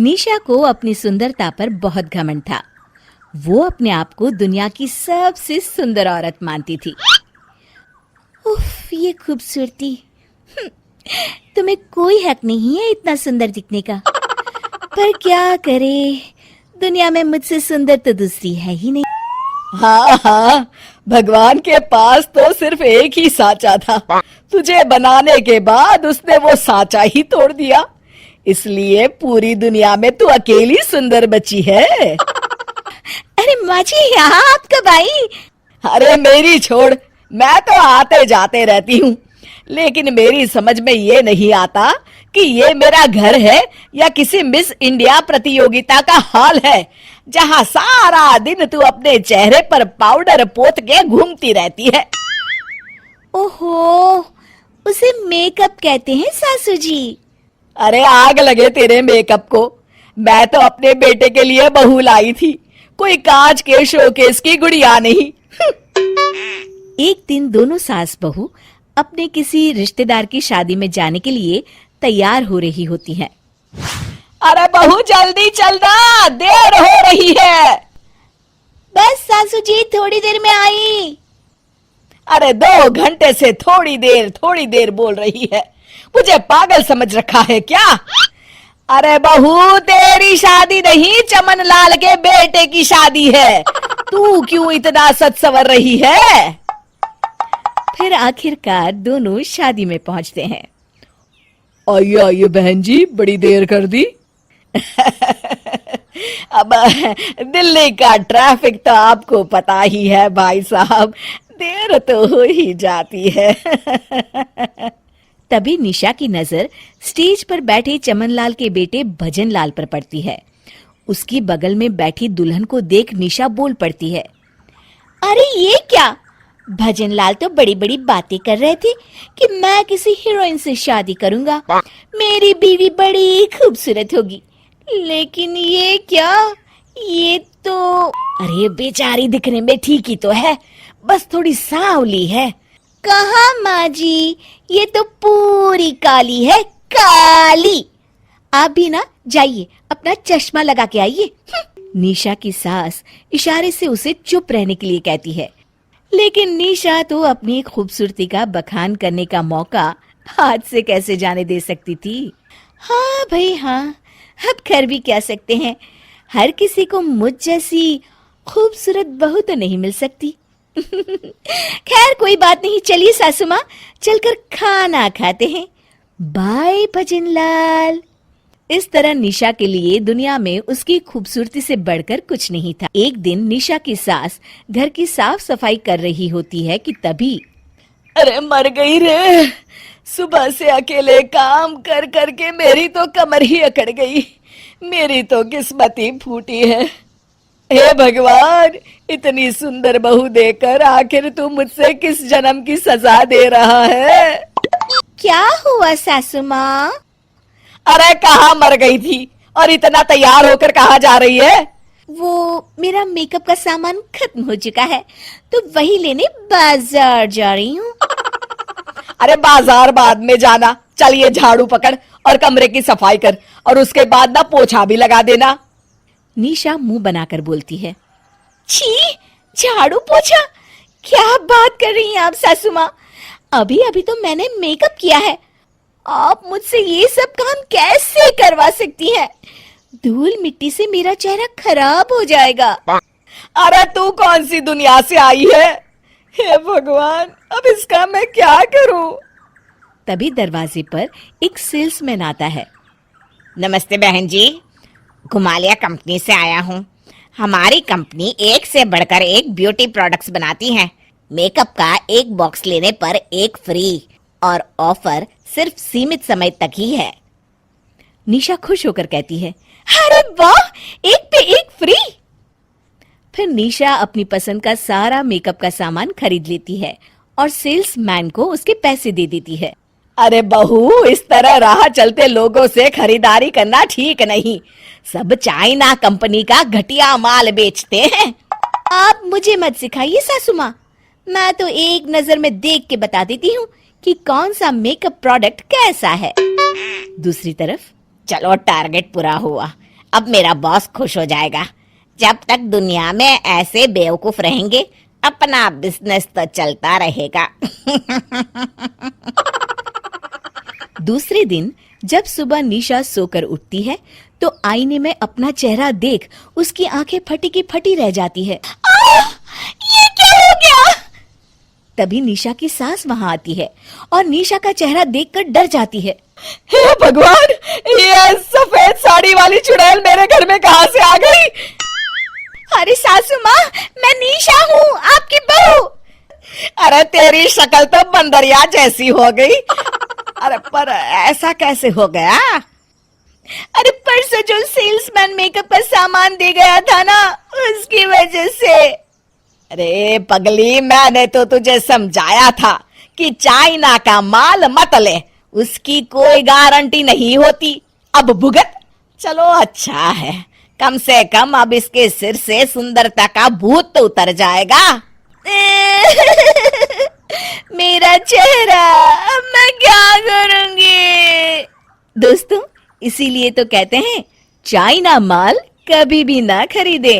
निशा को अपनी सुंदरता पर बहुत घमंड था। वो अपने आप को दुनिया की सबसे सुंदर औरत मानती थी। उफ, ये खूबसूरती! तुम्हें कोई हक नहीं है इतना सुंदर दिखने का। पर क्या करे, दुनिया में मुझसे सुंदर तो दूसरी है ही नहीं। हाँ हाँ, भगवान के पास तो सिर्फ एक ही साचा था। तुझे बनाने के बाद उसने वो साचा ही तोड़ दिया, इसलिए पूरी दुनिया में तू अकेली सुंदर बची है। अरे माँ जी, यहाँ आप कब आई? अरे मेरी छोड़, मैं तो आते जाते रहती हूँ, लेकिन मेरी समझ में ये नहीं आता कि ये मेरा घर है या किसी मिस इंडिया प्रतियोगिता का हॉल है, जहाँ सारा दिन तू अपने चेहरे पर पाउडर पोत के घूमती रहती है। ओहो, उसे मेकअप कहते हैं सासू जी। अरे आग लगे तेरे मेकअप को, मैं तो अपने बेटे के लिए बहू लाई थी, कोई कांच के शोकेस की गुड़िया नहीं। एक दिन दोनों सास बहू अपने किसी रिश्तेदार की शादी में जाने के लिए तैयार हो रही होती हैं। अरे बहू जल्दी चलना, देर हो रही है। बस सासू जी, थोड़ी देर में आई। अरे 2 घंटे से थोड़ी देर बोल रही है, मुझे पागल समझ रखा है क्या? अरे बहू, तेरी शादी नहीं, चमन लाल के बेटे की शादी है, तू क्यों इतना सच सवर रही है? फिर आखिरकार दोनों शादी में पहुंचते हैं। आइए आइए बहन जी, बड़ी देर कर दी। अब दिल्ली का ट्रैफिक तो आपको पता ही है भाई साहब, देर तो हो ही जाती है। तभी निशा की नजर स्टेज पर बैठे चमनलाल के बेटे भजनलाल पर पड़ती है। उसकी बगल में बैठी दुल्हन को देख निशा बोल पड़ती है, अरे ये क्या? भजनलाल तो बड़ी बड़ी बातें कर रहे थे कि मैं किसी हीरोइन से शादी करूंगा, मेरी बीवी बड़ी खूबसूरत होगी, लेकिन ये क्या? ये तो... अरे बेचारी दिखने में ठीक ही तो है, बस थोड़ी सांवली है। कहाँ माँ जी, ये तो पूरी काली है, काली। आप भी ना जाइए, अपना चश्मा लगा के आइए। निशा की सास इशारे से उसे चुप रहने के लिए कहती है, लेकिन निशा तो अपनी खूबसूरती का बखान करने का मौका हाथ से कैसे जाने दे सकती थी। हाँ भाई हाँ, अब कर भी क्या सकते हैं, हर किसी को मुझ जैसी खूबसूरत बहू तो नहीं मिल सकती। खैर कोई बात नहीं, चलिए सासू माँ, चलकर खाना खाते हैं। बाय भजनलाल। इस तरह निशा के लिए दुनिया में उसकी खूबसूरती से बढ़कर कुछ नहीं था। एक दिन निशा की सास घर की साफ सफाई कर रही होती है कि तभी... अरे मर गई रे, सुबह से अकेले काम कर कर के मेरी तो कमर ही अकड़ गई, मेरी तो किस्मत ही फूटी है। हे भगवान, इतनी सुंदर बहू देकर आखिर तू मुझसे किस जन्म की सजा दे रहा है? क्या हुआ सासू माँ? अरे कहाँ मर गई थी और इतना तैयार होकर कहाँ जा रही है? वो मेरा मेकअप का सामान खत्म हो चुका है, तो वही लेने बाजार जा रही हूँ। अरे बाजार बाद में जाना, चल ये झाड़ू पकड़ और कमरे की सफाई कर, और उसके बाद ना पोछा भी लगा देना। निशा मुंह बनाकर बोलती है, छी, झाड़ू पोछा? क्या बात कर रही हैं आप सासू माँ? अभी अभी तो मैंने मेकअप किया है, आप मुझसे ये सब काम कैसे करवा सकती हैं? धूल मिट्टी से मेरा चेहरा खराब हो जाएगा। अरे तू कौन सी दुनिया से आई है? हे भगवान, अब इसका मैं क्या करूं? तभी दरवाजे पर एक सेल्समैन आता है। नमस्ते बहन जी, घुमालिया कंपनी से आया हूँ। हमारी कंपनी एक से बढ़कर एक ब्यूटी प्रोडक्ट्स बनाती है। मेकअप का एक बॉक्स लेने पर एक फ्री, और ऑफर सिर्फ सीमित समय तक ही है। निशा खुश होकर कहती है, अरे वाह, एक पे एक फ्री। फिर निशा अपनी पसंद का सारा मेकअप का सामान खरीद लेती है और सेल्समैन को उसके पैसे दे देती है। अरे बहू, इस तरह राह चलते लोगों से खरीदारी करना ठीक नहीं, सब चाइना कंपनी का घटिया माल बेचते हैं। आप मुझे मत सिखाइए सासू माँ, मैं तो एक नजर में देख के बता देती हूँ कि कौन सा मेकअप प्रोडक्ट कैसा है। दूसरी तरफ, चलो टारगेट पूरा हुआ, अब मेरा बॉस खुश हो जाएगा। जब तक दुनिया में ऐसे बेवकूफ रहेंगे, अपना बिजनेस तो चलता रहेगा। दूसरे दिन जब सुबह निशा सोकर उठती है तो आईने में अपना चेहरा देख उसकी आंखें फटी की फटी रह जाती है। ये क्या हो गया? तभी निशा की सास वहां आती है और निशा का चेहरा देखकर डर जाती है। हे भगवान, ये सफेद साड़ी वाली चुड़ैल मेरे घर में कहां से आ गई? अरे सासू माँ, मैं निशा हूँ, आपकी बहू। अरे तेरी शक्ल तो बंदरिया जैसी हो गई। अरे पर ऐसा कैसे हो गया? अरे परसों जो सेल्समैन मेकअप का सामान दे गया था ना, उसकी वजह से। अरे पगली, मैंने तो तुझे समझाया था कि चाइना का माल मत ले, उसकी कोई गारंटी नहीं होती। अब भुगत। चलो अच्छा है, कम से कम अब इसके सिर से सुंदरता का भूत तो उतर जाएगा। मेरा चेहरा, अब मैं क्या करूंगी? दोस्तों, इसीलिए तो कहते हैं चाइना माल कभी भी ना खरीदें।